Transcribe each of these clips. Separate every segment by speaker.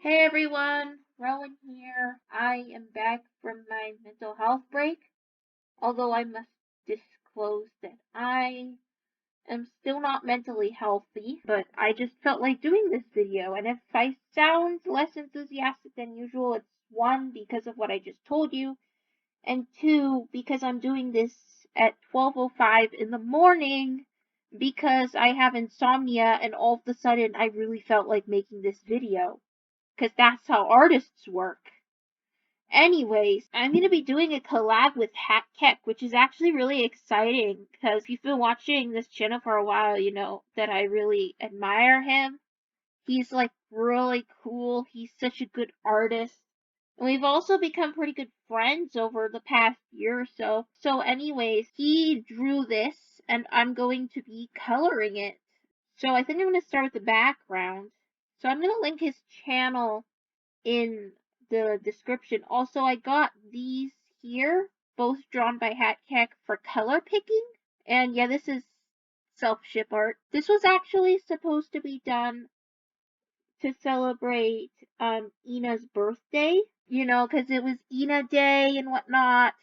Speaker 1: Hey everyone, Rowan here. I am back from my mental health break, although I must disclose that I am still not mentally healthy, but I just felt like doing this video, and if I sound less enthusiastic than usual, it's one, because of what I just told you, and two, because I'm doing this at 12:05 in the morning because I have insomnia and all of a sudden I really felt like making this video because that's how artists work. Anyways, I'm going to be doing a collab with HatKeK, which is actually really exciting because if you've been watching this channel for a while, you know that I really admire him. He's like really cool. He's such a good artist. And we've also become pretty good friends over the past year or so. So anyways, he drew this and I'm going to be coloring it. So I think I'm going to start with the background. So I'm going to link his channel in the description. Also, I got these here, both drawn by HatKeK for color picking. And yeah, this is self-ship art. This was actually supposed to be done to celebrate Ina's birthday, you know, because it was Ina Day and whatnot.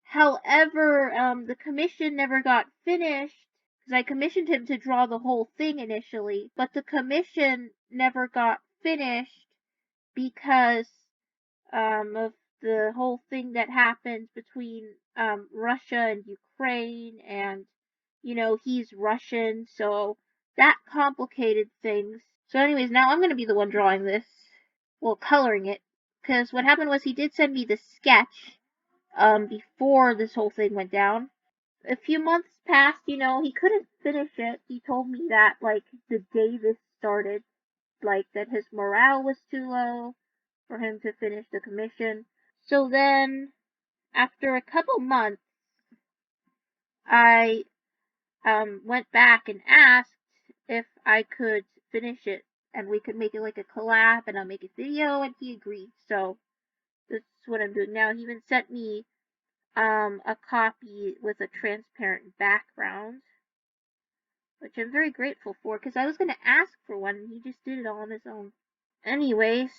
Speaker 1: However, the commission never got finished because I commissioned him to draw the whole thing initially, but the commission never got finished because of the whole thing that happened between Russia and Ukraine, and you know he's Russian, so that complicated things. So, anyways, now I'm gonna be the one drawing this, well, coloring it, because what happened was he did send me the sketch before this whole thing went down. A few months passed, you know, he couldn't finish it. He told me that like the day this started, like that his morale was too low for him to finish the commission. So then, after a couple months, I went back and asked if I could finish it and we could make it like a collab and I'll make a video, and he agreed. So this is what I'm doing now. He even sent me a copy with a transparent background, which I'm very grateful for because I was going to ask for one and he just did it all on his own. Anyways,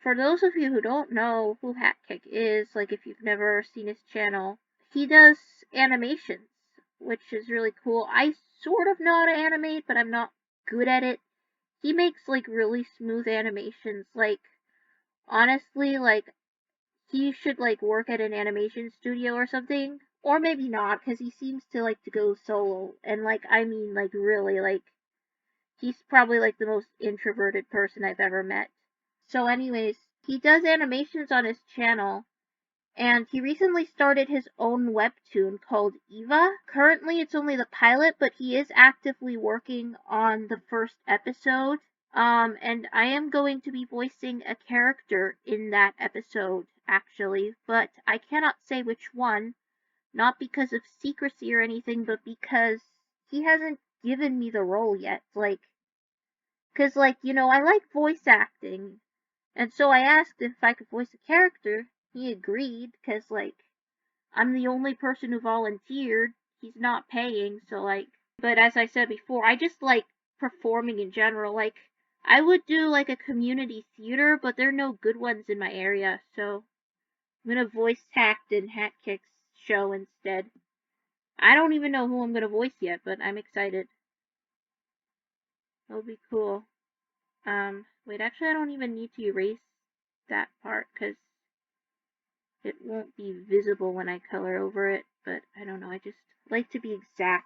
Speaker 1: for those of you who don't know who HatKeK is, like if you've never seen his channel, he does animations, which is really cool. I sort of know how to animate, but I'm not good at it. He makes like really smooth animations. Like, honestly, like he should like work at an animation studio or something, or maybe not, because he seems to like to go solo. And like, I mean, like really, like he's probably like the most introverted person I've ever met. So, anyways, he does animations on his channel, and he recently started his own webtoon called Eva. Currently, it's only the pilot, but he is actively working on the first episode. And I am going to be voicing a character in that episode, actually, but I cannot say which one, not because of secrecy or anything, but because he hasn't given me the role yet. Like, cause like, you know, I like voice acting, and so I asked if I could voice a character. He agreed, because, like, I'm the only person who volunteered. He's not paying, so, like, but as I said before, I just like performing in general. Like, I would do, like, a community theater, but there are no good ones in my area, so I'm gonna voice act in HatKeK's show instead. I don't even know who I'm gonna voice yet, but I'm excited. It'll be cool. Wait, actually, I don't even need to erase that part, because it won't be visible when I color over it, but I don't know, I just like to be exact.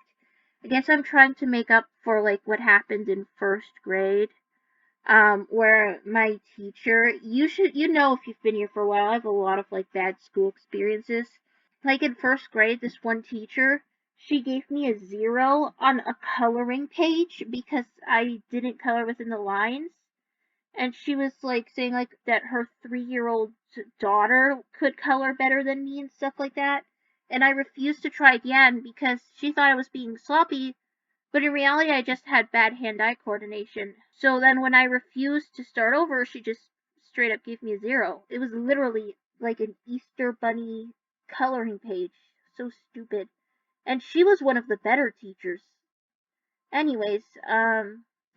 Speaker 1: I guess I'm trying to make up for, like, what happened in first grade, where my teacher, you know if you've been here for a while, I have a lot of, like, bad school experiences. Like, in first grade, this one teacher, she gave me a 0 on a coloring page because I didn't color within the lines, and she was like saying like that her 3-year-old daughter could color better than me and stuff like that. And I refused to try again because she thought I was being sloppy, but in reality I just had bad hand-eye coordination. So then when I refused to start over, she just straight up gave me a 0. It was literally like an Easter bunny coloring page. So stupid. And she was one of the better teachers. Anyways,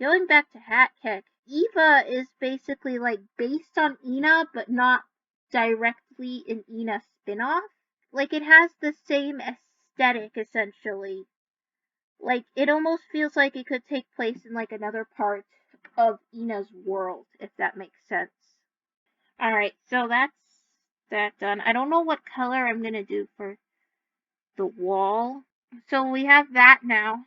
Speaker 1: going back to HatKeK, Eva is basically like based on Ina, but not directly an Ina spin-off. Like it has the same aesthetic essentially. Like it almost feels like it could take place in like another part of Ina's world, if that makes sense. Alright, so that's that done. I don't know what color I'm gonna do for the wall. So we have that now.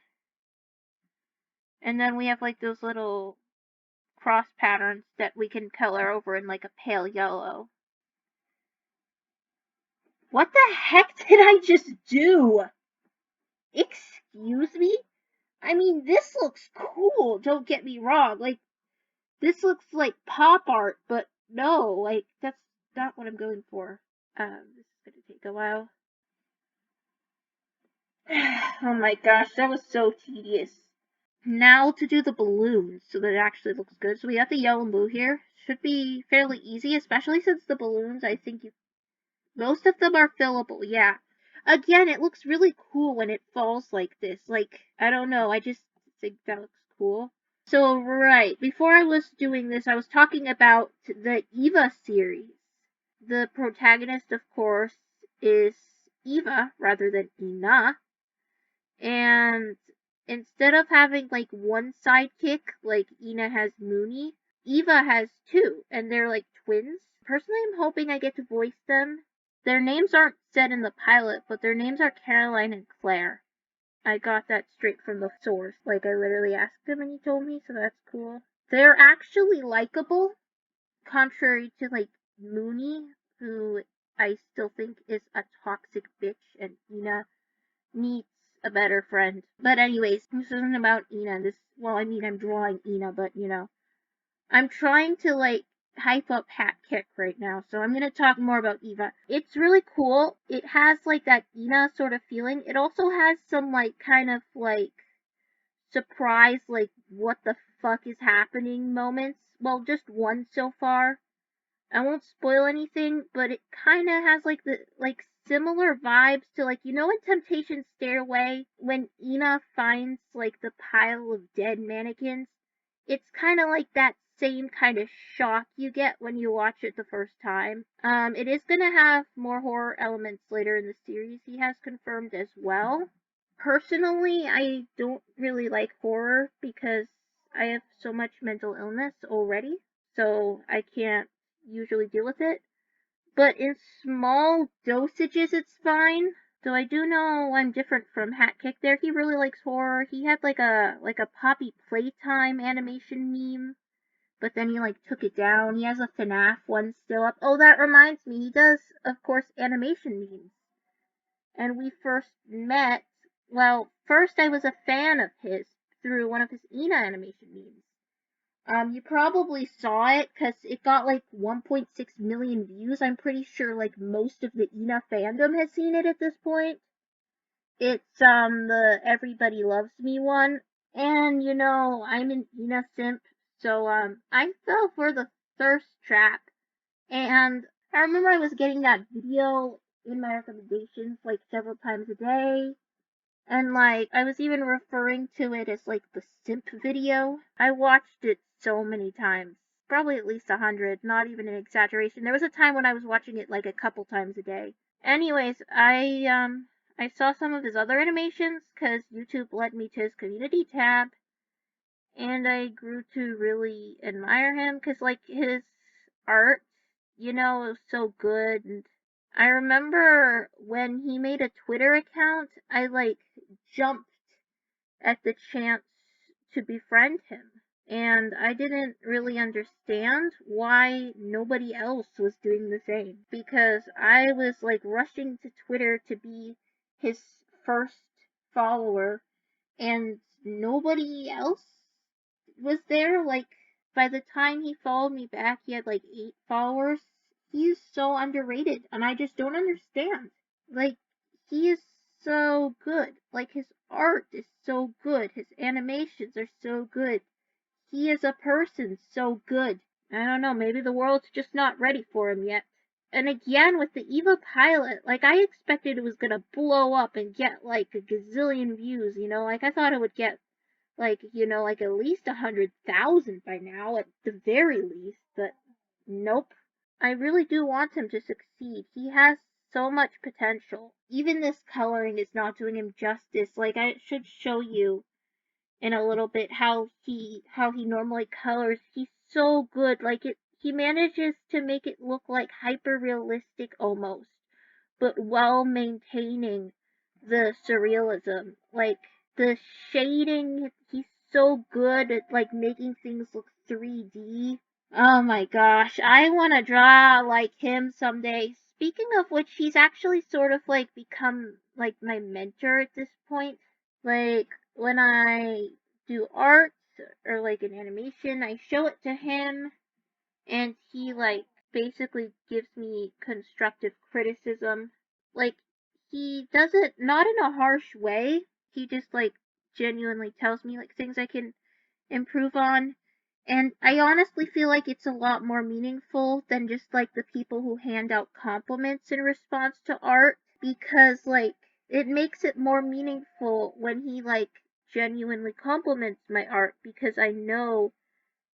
Speaker 1: And then we have like those little cross patterns that we can color over in like a pale yellow. What the heck did I just do? Excuse me? I mean, this looks cool, don't get me wrong. Like, this looks like pop art, but no, like, that's not what I'm going for. This is gonna take a while. Oh my gosh, that was so tedious. Now to do the balloons so that it actually looks good. So we have the yellow and blue here. Should be fairly easy, especially since the balloons, I think most of them are fillable, yeah. Again, it looks really cool when it falls like this. Like, I don't know, I just think that looks cool. So, right, before I was doing this, I was talking about the Eva series. The protagonist, of course, is Eva rather than Ina. And instead of having like one sidekick, like Ina has Mooney, Eva has two, and they're like twins. Personally, I'm hoping I get to voice them. Their names aren't said in the pilot, but their names are Caroline and Claire. I got that straight from the source. Like, I literally asked him and he told me, so that's cool. They're actually likable, contrary to, like, Mooney, who I still think is a toxic bitch, and Ina needs a better friend. But anyways, this isn't about Ina. Well, I mean, I'm drawing Ina, but, I'm trying to, like, hype up HatKeK right now, so I'm gonna talk more about Eva. It's really cool. It has, like, that Ina sort of feeling. It also has some, like, kind of, like, surprise, like, what the fuck is happening moments. Well, just one so far. I won't spoil anything, but it kind of has like the similar vibes to like in Temptation Stairway when Ina finds like the pile of dead mannequins. It's kind of like that same kind of shock you get when you watch it the first time. It is gonna have more horror elements later in the series. He has confirmed as well. Personally, I don't really like horror because I have so much mental illness already, so I can't usually deal with it. But in small dosages, it's fine. So I do know I'm different from HatKeK there. He really likes horror. He had like a Poppy Playtime animation meme, but then he like took it down. He has a FNAF one still up. Oh, that reminds me, he does, of course, animation memes. And we first met, well, first I was a fan of his through one of his Ina animation memes. You probably saw it because it got like 1.6 million views. I'm pretty sure like most of the Ina fandom has seen it at this point. It's the Everybody Loves Me one. And I'm an Ina simp, so I fell for the thirst trap. And I remember I was getting that video in my recommendations like several times a day. And like, I was even referring to it as like the simp video. I watched it so many times. Probably at least 100, not even an exaggeration. There was a time when I was watching it like a couple times a day. Anyways, I saw some of his other animations because YouTube led me to his community tab, and I grew to really admire him because like his art, was so good. And I remember when he made a Twitter account, I like jumped at the chance to befriend him. And I didn't really understand why nobody else was doing the same. Because I was like rushing to Twitter to be his first follower, and nobody else was there. Like, by the time he followed me back, he had like 8 followers. He's so underrated, and I just don't understand. Like, he is so good. Like, his art is so good. His animations are so good. He is a person so good. I don't know, maybe the world's just not ready for him yet. And again, with the Eva pilot, like, I expected it was gonna blow up and get like a gazillion views, like, I thought it would get like, like at least 100,000 by now at the very least, but nope. I really do want him to succeed. He has so much potential. Even this coloring is not doing him justice. Like, I should show you in a little bit how he normally colors. He's so good. Like, he manages to make it look like hyper realistic almost, but while maintaining the surrealism. Like, the shading, he's so good at like making things look 3D. Oh my gosh, I want to draw like him someday. Speaking of which, he's actually sort of like become like my mentor at this point. Like, when I do art or like an animation, I show it to him and he like basically gives me constructive criticism. Like, he does it not in a harsh way. He just like genuinely tells me like things I can improve on. And I honestly feel like it's a lot more meaningful than just like the people who hand out compliments in response to art, because like it makes it more meaningful when he like genuinely compliments my art, because I know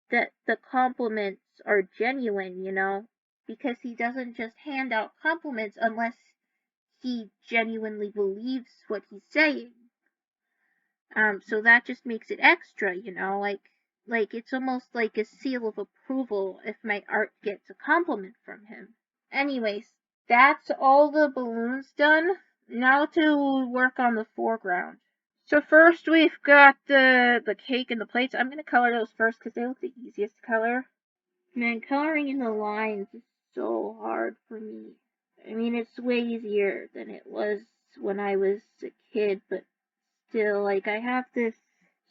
Speaker 1: that the compliments are genuine, because he doesn't just hand out compliments unless he genuinely believes what he's saying. So that just makes it extra, like it's almost like a seal of approval if my art gets a compliment from him. Anyways, that's all the balloons done. Now to work on the foreground. So first we've got the cake and the plates. I'm gonna color those first because they look the easiest to color. Man, coloring in the lines is so hard for me. I mean, it's way easier than it was when I was a kid, but still, like, I have this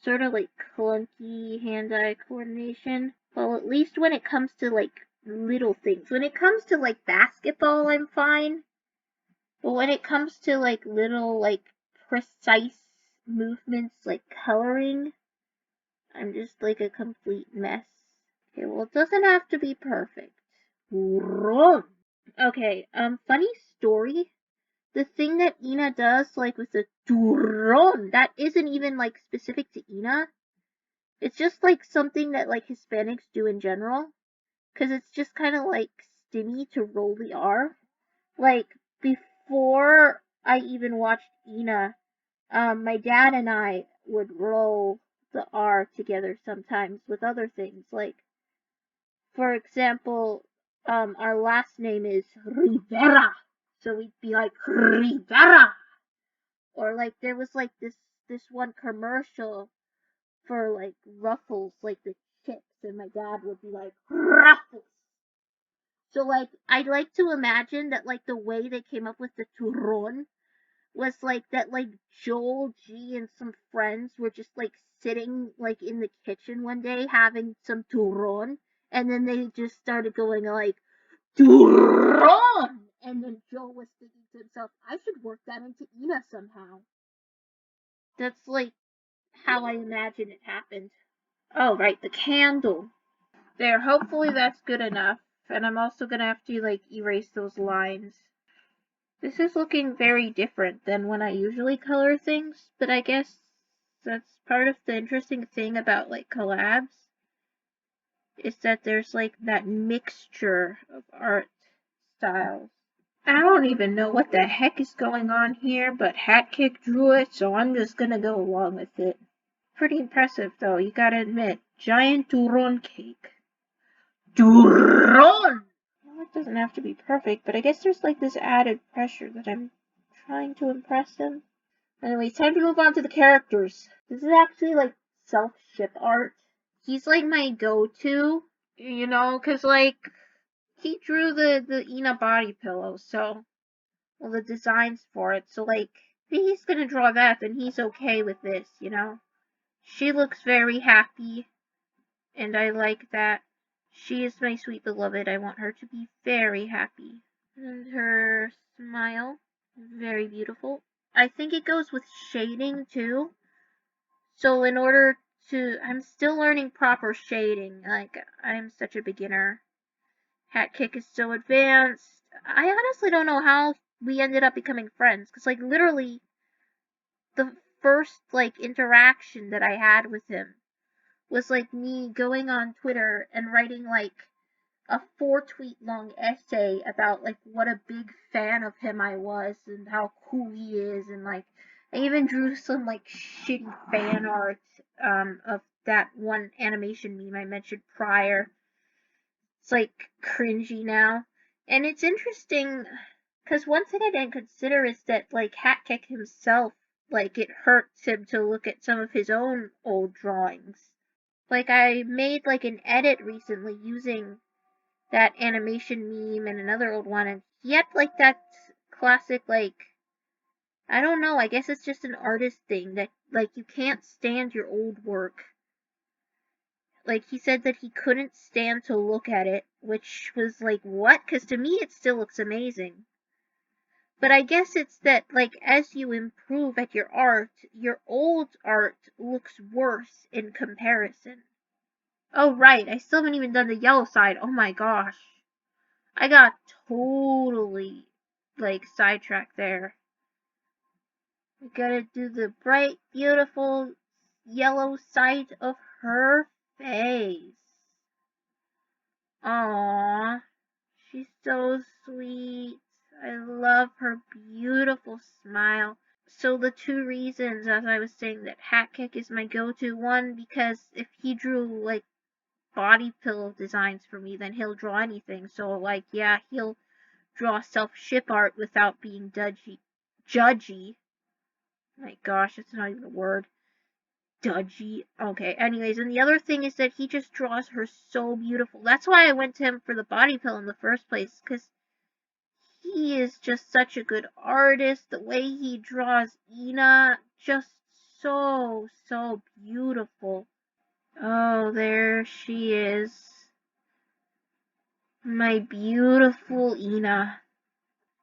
Speaker 1: sort of like clunky hand-eye coordination. Well, at least when it comes to like little things. When it comes to like basketball, I'm fine. But when it comes to like little like precise movements like coloring, I'm just like a complete mess. Okay, well, it doesn't have to be perfect. Okay, funny story. The thing that Ina does, like with the turron, that isn't even like specific to Ina. It's just like something that like Hispanics do in general, because it's just kind of like stimmy to roll the R. Like, before I even watched Ina, my dad and I would roll the R together sometimes with other things. Like, for example, our last name is Rivera, so we'd be like Rivera. Or like there was like this one commercial for like Ruffles, like the chips, and my dad would be like Ruffles. So like I'd like to imagine that like the way they came up with the turron was like that, like Joel G and some friends were just like sitting like in the kitchen one day having some turron, and then they just started going like turron, and then Joel was thinking to himself, I should work that into Ina somehow. That's like how I imagine it happened. Oh, right, the candle. There, hopefully that's good enough. And I'm also gonna have to, like, erase those lines. This is looking very different than when I usually color things, but I guess that's part of the interesting thing about, like, collabs, is that there's, like, that mixture of art styles. I don't even know what the heck is going on here, but HatKeK drew it, so I'm just gonna go along with it. Pretty impressive, though, you gotta admit. Giant turron cake. Turron! Well, it doesn't have to be perfect, but I guess there's like this added pressure that I'm trying to impress him. Anyways, time to move on to the characters. This is actually like self-ship art. He's like my go-to, cause like he drew the Ina body pillow, so well the designs for it, so like if he's gonna draw that, then he's okay with this. She looks very happy, and I like that. She is my sweet beloved. I want her to be very happy. And her smile, very beautiful. I think it goes with shading too. So in order I'm still learning proper shading. Like, I'm such a beginner. HatKeK is so advanced. I honestly don't know how we ended up becoming friends. Because, like, literally, the first, like, interaction that I had with him was, like, me going on Twitter and writing, like, a 4-tweet long essay about, like, what a big fan of him I was and how cool he is, and, like, I even drew some, like, shitty fan art of that one animation meme I mentioned prior. It's, like, cringy now. And it's interesting, because one thing I didn't consider is that, like, HatKeK himself, like, it hurts him to look at some of his own old drawings. Like, I made, like, an edit recently using that animation meme and another old one, and he had, like, that classic, like, I don't know, I guess it's just an artist thing that, like, you can't stand your old work. Like, he said that he couldn't stand to look at it, which was like, what? Because to me it still looks amazing. But I guess it's that, like, as you improve at your old art looks worse in comparison. Oh, right, I still haven't even done the yellow side. Oh my gosh. I got totally, like, sidetracked there. We gotta do the bright, beautiful yellow side of her face. Aww, she's so sweet. I love her beautiful smile. So the two reasons, as I was saying, that HatKeK is my go-to, one, because if he drew, like, body pillow designs for me, then he'll draw anything. So, like, yeah, he'll draw self-ship art without being judgy. My gosh, that's not even a word. Dudgy. Okay, anyways, and the other thing is that he just draws her so beautiful. That's why I went to him for the body pill in the first place, because he is just such a good artist. The way he draws Ina, just so, so beautiful. Oh, there she is. My beautiful Ina.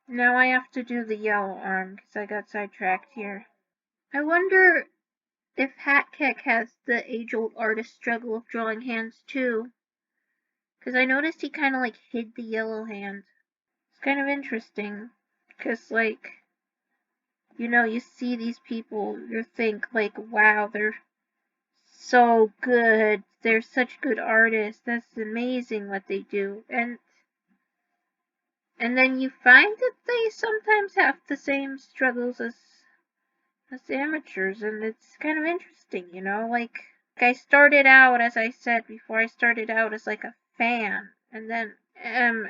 Speaker 1: Now I have to do the yellow arm, because I got sidetracked here. I wonder if HatKeK has the age-old artist struggle of drawing hands too, because I noticed he kind of, like, hid the yellow hand. It's kind of interesting, because, like, you know, you see these people, you think, like, wow, they're so good, they're such good artists, that's amazing what they do, and then you find that they sometimes have the same struggles as amateurs, and it's kind of interesting, you know, like, I started out, as I said before, I started out as, like, a fan, and then,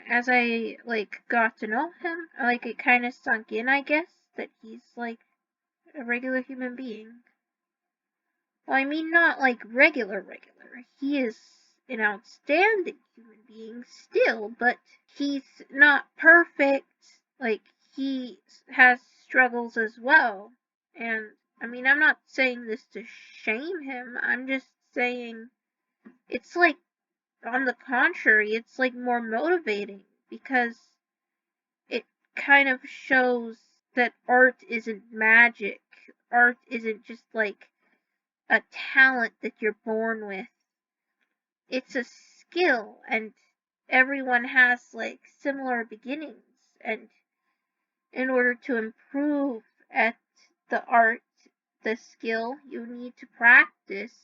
Speaker 1: as I, like, got to know him, like, it kind of sunk in, I guess, that he's, like, a regular human being. Well, I mean, not, like, regular, he is an outstanding human being still, but he's not perfect, like, he has struggles as well, and I mean, I'm not saying this to shame him, I'm just saying it's, like, on the contrary, it's, like, more motivating, because it kind of shows that art isn't magic. Art isn't just, like, a talent that you're born with. It's a skill, and everyone has, like, similar beginnings, and in order to improve at the art, the skill, you need to practice.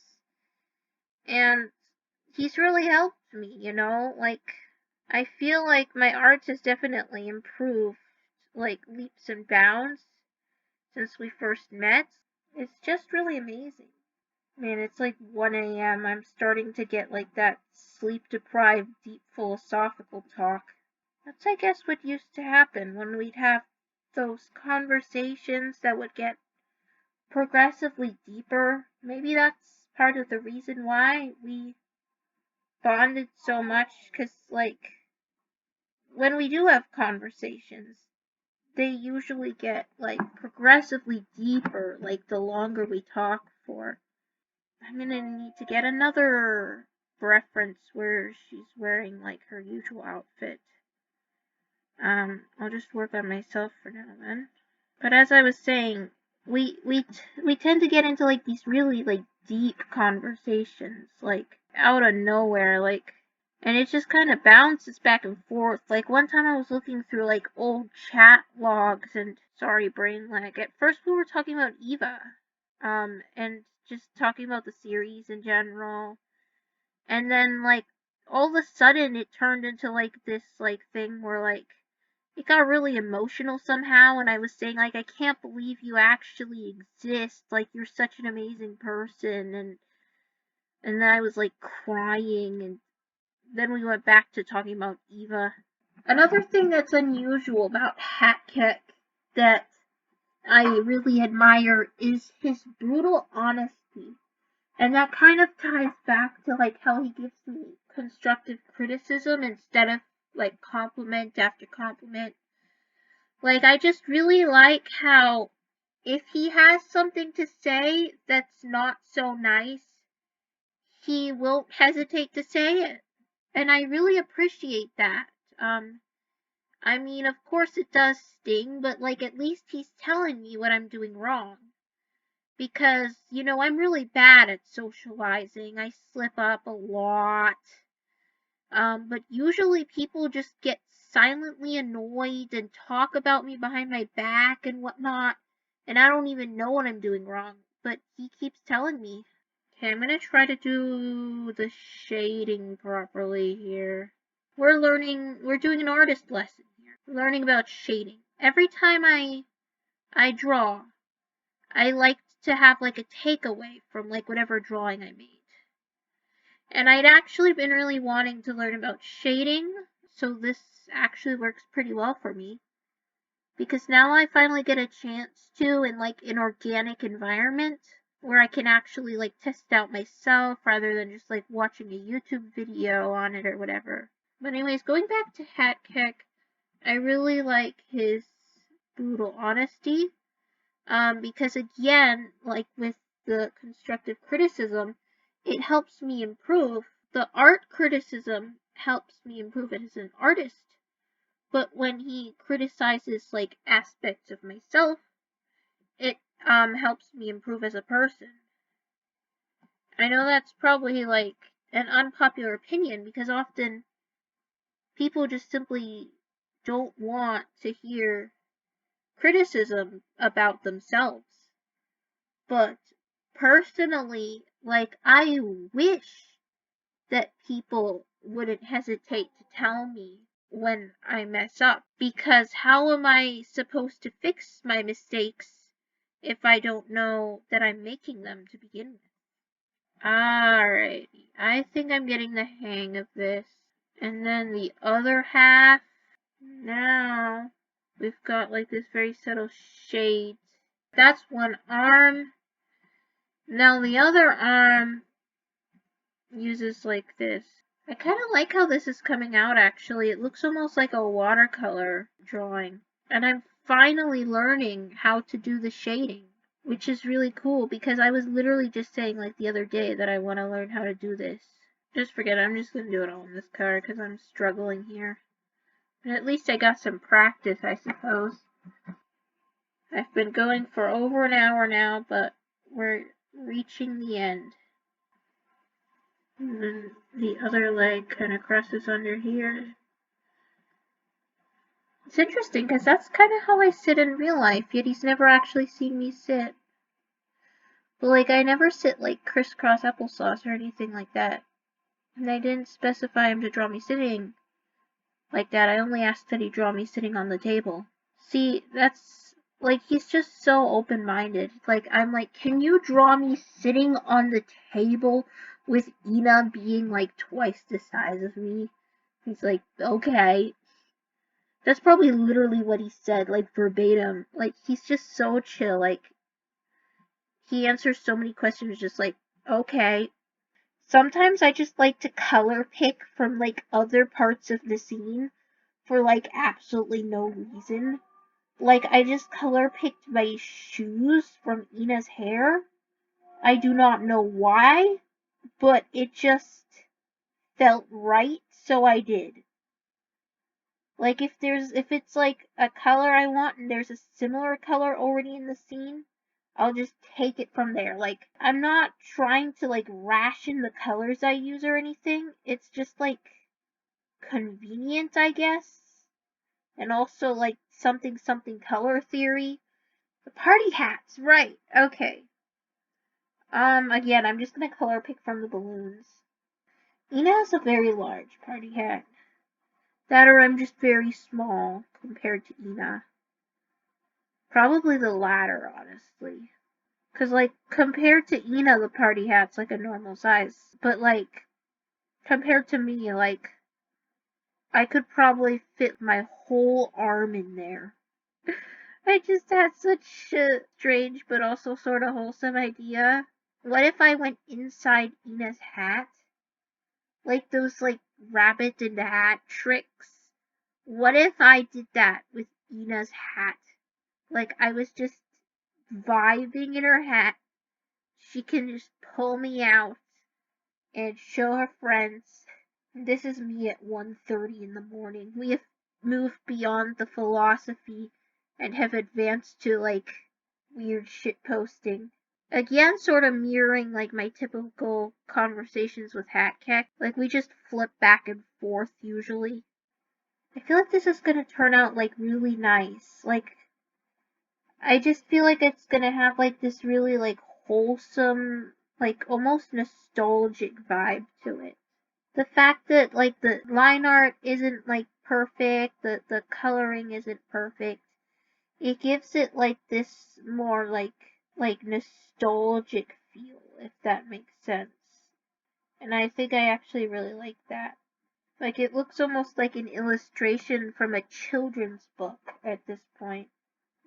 Speaker 1: And he's really helped me, you know, like, I feel like my art has definitely improved, like, leaps and bounds since we first met. It's just really amazing. Man, it's like 1 a.m. I'm starting to get, like, that sleep-deprived, deep philosophical talk. That's, I guess, what used to happen when we'd have those conversations that would get progressively deeper. Maybe that's part of the reason why we bonded so much, because, like, when we do have conversations, they usually get, like, progressively deeper, like, the longer we talk for. I'm gonna need to get another reference where she's wearing, like, her usual outfit. I'll just work on myself for now then. But as I was saying, we tend to get into, like, these really, like, deep conversations, like, out of nowhere, like, and it just kind of bounces back and forth. Like, one time I was looking through, like, old chat logs, and sorry, brain lag. At first we were talking about Eva, and just talking about the series in general. And then, like, all of a sudden it turned into, like, this, like, thing where, like, it got really emotional somehow, and I was saying, like, I can't believe you actually exist, like, you're such an amazing person, and then I was, like, crying, and then we went back to talking about Eva. Another thing that's unusual about HatKeK that I really admire is his brutal honesty. And that kind of ties back to, like, how he gives me constructive criticism instead of, like, compliment after compliment. Like, I just really like how if he has something to say that's not so nice, he won't hesitate to say it. And I really appreciate that. Um, I mean, of course it does sting, but, like, at least he's telling me what I'm doing wrong. Because, I'm really bad at socializing. I slip up a lot. But usually people just get silently annoyed and talk about me behind my back and whatnot, and I don't even know what I'm doing wrong, but he keeps telling me. Okay, I'm gonna try to do the shading properly here. We're doing an artist lesson here. We're learning about shading. Every time I draw, I like to have, like, a takeaway from, like, whatever drawing I made. And I'd actually been really wanting to learn about shading, so this actually works pretty well for me. Because now I finally get a chance to in, like, an organic environment where I can actually, like, test it out myself rather than just, like, watching a YouTube video on it or whatever. But anyways, going back to HatKeK, I really like his brutal honesty. Because again, like with the constructive criticism, it helps me improve. The art criticism helps me improve as an artist. But when he criticizes, like, aspects of myself, it helps me improve as a person. I know that's probably, like, an unpopular opinion because often people just simply don't want to hear criticism about themselves. But personally, like, I wish that people wouldn't hesitate to tell me when I mess up, because how am I supposed to fix my mistakes if I don't know that I'm making them to begin with? Alrighty, I think I'm getting the hang of this. And then the other half, now we've got, like, this very subtle shade. That's one arm. Now the other arm uses, like, this. I kind of like how this is coming out, actually. It looks almost like a watercolor drawing. And I'm finally learning how to do the shading, which is really cool because I was literally just saying, like, the other day that I want to learn how to do this. Just forget it. I'm just going to do it all in this color because I'm struggling here. And at least I got some practice, I suppose. I've been going for over an hour now, but we're reaching the end. And then the other leg kind of crosses under here. It's interesting because that's kind of how I sit in real life, yet he's never actually seen me sit. But, like, I never sit, like, crisscross applesauce or anything like that. And I didn't specify him to draw me sitting like that. I only asked that he draw me sitting on the table. See, that's, like, he's just so open-minded. Like, I'm like, can you draw me sitting on the table with Ina being, like, twice the size of me? He's like, okay. That's probably literally what he said, like, verbatim. Like, he's just so chill. Like, he answers so many questions just like, okay. Sometimes I just like to color pick from, like, other parts of the scene for, like, absolutely no reason. Like, I just color picked my shoes from Ina's hair. I do not know why, but it just felt right, so I did. Like, if it's, like, a color I want and there's a similar color already in the scene, I'll just take it from there. Like, I'm not trying to, like, ration the colors I use or anything. It's just, like, convenient, I guess. And also, like, something color theory. The party hats, right, okay. Again, I'm just gonna color pick from the balloons. Ina has a very large party hat. That or I'm just very small compared to Ina. Probably the latter, honestly. Cause like, compared to Ina, the party hat's like a normal size. But like, compared to me, like, I could probably fit my whole arm in there. I just had such a strange but also sort of wholesome idea. What if I went inside Ina's hat? Like those like rabbit in the hat tricks? What if I did that with Ina's hat? Like I was just vibing in her hat. She can just pull me out and show her friends. This is me at 1:30 in the morning. We have moved beyond the philosophy and have advanced to like weird shit posting. Again, sort of mirroring like my typical conversations with HatKeK. Like we just flip back and forth usually. I feel like this is gonna turn out like really nice. Like I just feel like it's gonna have like this really like wholesome, like almost nostalgic vibe to it. The fact that like the line art isn't like perfect, the coloring isn't perfect, it gives it like this more like nostalgic feel, if that makes sense. And I think I actually really like that. Like it looks almost like an illustration from a children's book at this point.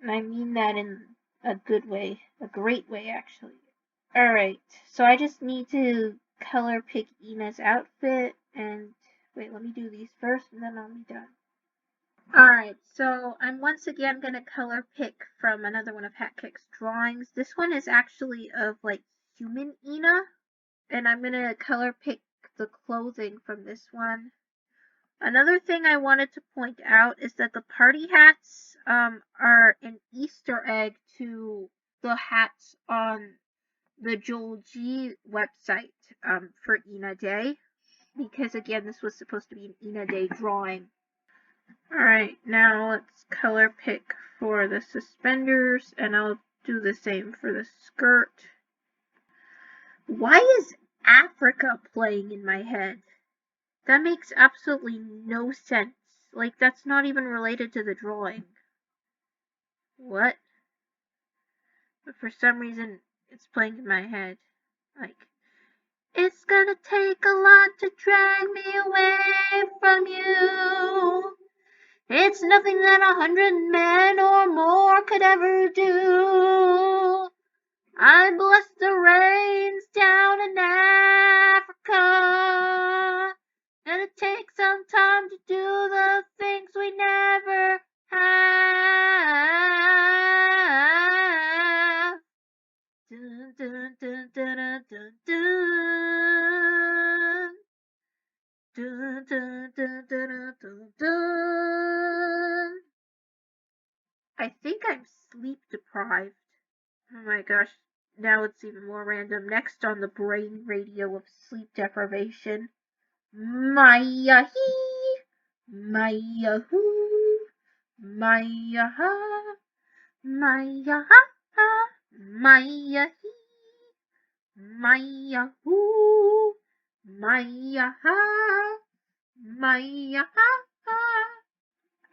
Speaker 1: And I mean that in a good way, a great way actually. Alright, so I just need to color pick Ina's outfit and wait, let me do these first and then I'll be done. Alright, so I'm once again gonna color pick from another one of HatKeK's drawings. This one is actually of like human Ina, and I'm gonna color pick the clothing from this one. Another thing I wanted to point out is that the party hats are an Easter egg to the hats on the Joel G website for Ina Day, because again, this was supposed to be an Ina Day drawing. Alright, now let's color pick for the suspenders, and I'll do the same for the skirt. Why is Africa playing in my head? That makes absolutely no sense. Like, that's not even related to the drawing. What? But for some reason, it's playing in my head. Like, it's gonna take a lot to drag me away from you. It's nothing that 100 men or more could ever do. I bless the rains down in Africa. And it takes some time to do the things we never have. Dun, dun, dun, dun, dun, dun, dun. Dun, dun, dun, dun, dun, dun. I think I'm sleep deprived. Oh my gosh, now it's even more random. Next on the brain radio of sleep deprivation. Maya hee, Maya hoo, Maya ha, Maya ha, Maya hee, Maya hoo, Maya ha, Maya ha.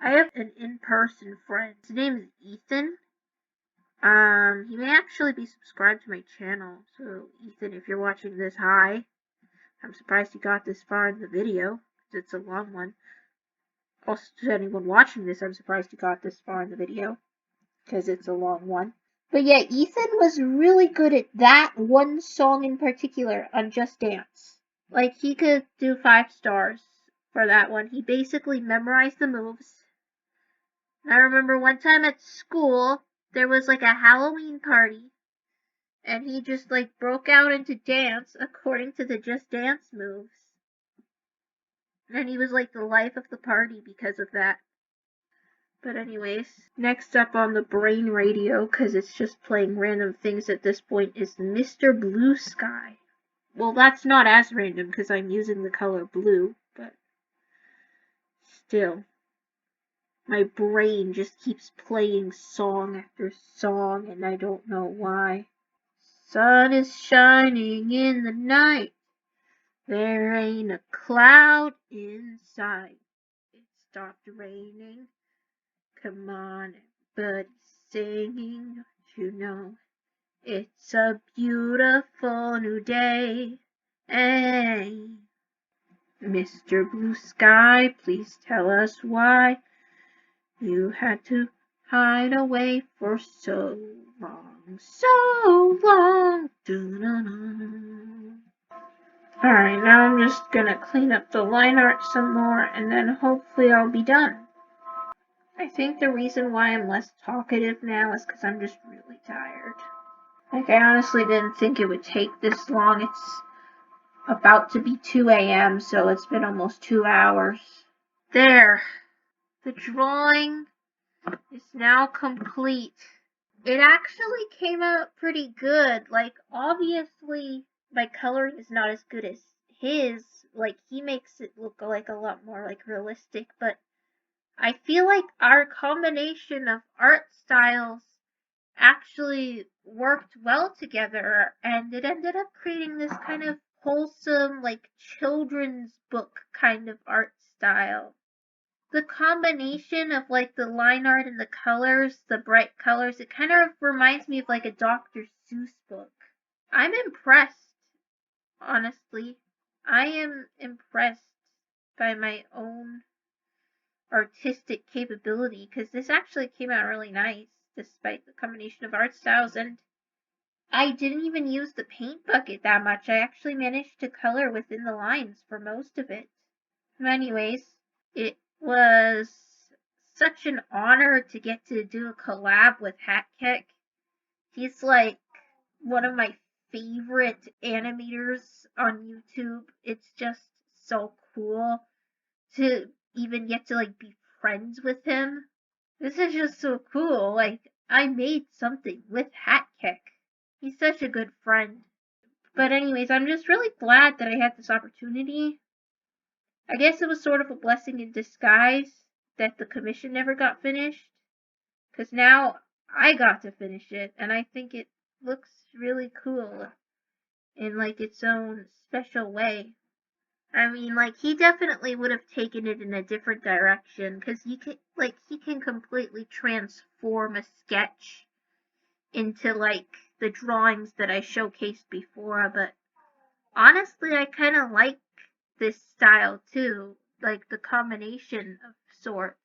Speaker 1: I have an in-person friend. His name is Ethan. He may actually be subscribed to my channel. So, Ethan, if you're watching this, hi. I'm surprised you got this far in the video, because it's a long one. Also, to anyone watching this, I'm surprised you got this far in the video, because it's a long one. But yeah, Ethan was really good at that one song in particular on Just Dance. Like, he could do 5 stars for that one. He basically memorized the moves. And I remember one time at school, there was like a Halloween party, and he just like broke out into dance according to the Just Dance moves. And he was like the life of the party because of that. But anyways, next up on the brain radio, because it's just playing random things at this point, is Mr. Blue Sky. Well, that's not as random because I'm using the color blue, but still. My brain just keeps playing song after song, and I don't know why. Sun is shining in the night. There ain't a cloud in sight. It stopped raining. Come on, everybody singing. You know, it's a beautiful new day. Hey, Mr. Blue Sky, please tell us why you had to hide away for so long, so long. Alright, now I'm just gonna clean up the line art some more and then hopefully I'll be done. I think the reason why I'm less talkative now is because I'm just really tired. Like, I honestly didn't think it would take this long. It's about to be 2 a.m., so it's been almost 2 hours. There. The drawing is now complete. It actually came out pretty good. Like, obviously, my coloring is not as good as his. Like, he makes it look like a lot more, like, realistic, but I feel like our combination of art styles actually worked well together, and it ended up creating this kind of wholesome, like, children's book kind of art style. The combination of, like, the line art and the colors, the bright colors, it kind of reminds me of, like, a Dr. Seuss book. I'm impressed, honestly. I am impressed by my own artistic capability, because this actually came out really nice, despite the combination of art styles, and I didn't even use the paint bucket that much. I actually managed to color within the lines for most of it. Anyways, it was such an honor to get to do a collab with HatKeK. He's like one of my favorite animators on YouTube. It's just so cool to even get to like be friends with him. This is just so cool. Like, I made something with HatKeK. He's such a good friend. But anyways, I'm just really glad that I had this opportunity. I guess it was sort of a blessing in disguise that the commission never got finished, because now I got to finish it, and I think it looks really cool in like its own special way. I mean, like, he definitely would have taken it in a different direction, because he can completely transform a sketch into like the drawings that I showcased before, but honestly, I kind of like this style too, like the combination of sorts,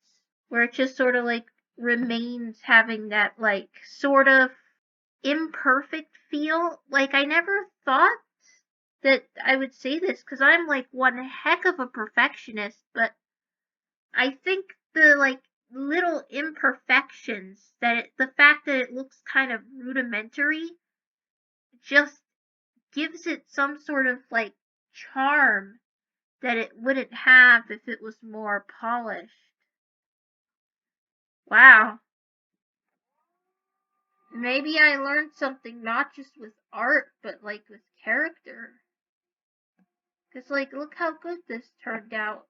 Speaker 1: where it just sort of like remains having that like sort of imperfect feel. Like, I never thought that I would say this, because I'm like one heck of a perfectionist, but I think the like little imperfections, the fact that it looks kind of rudimentary, just gives it some sort of like charm that it wouldn't have if it was more polished. Wow. Maybe I learned something not just with art, but like with character. Cause like, look how good this turned out.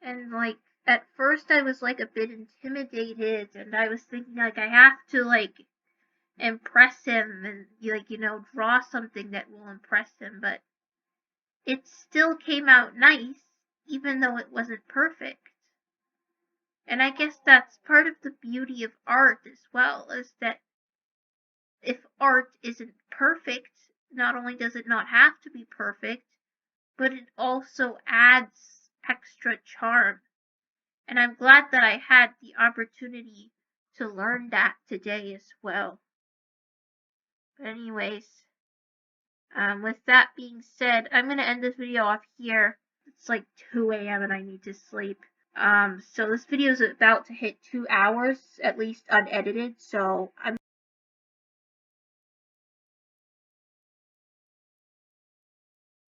Speaker 1: And like, at first I was like a bit intimidated, and I was thinking like, I have to like impress him and like, draw something that will impress him, but it still came out nice, even though it wasn't perfect. And I guess that's part of the beauty of art as well, is that if art isn't perfect, not only does it not have to be perfect, but it also adds extra charm. And I'm glad that I had the opportunity to learn that today as well. But anyways, with that being said, I'm going to end this video off here. It's like 2 a.m. and I need to sleep. So this video is about to hit 2 hours, at least unedited, so I'm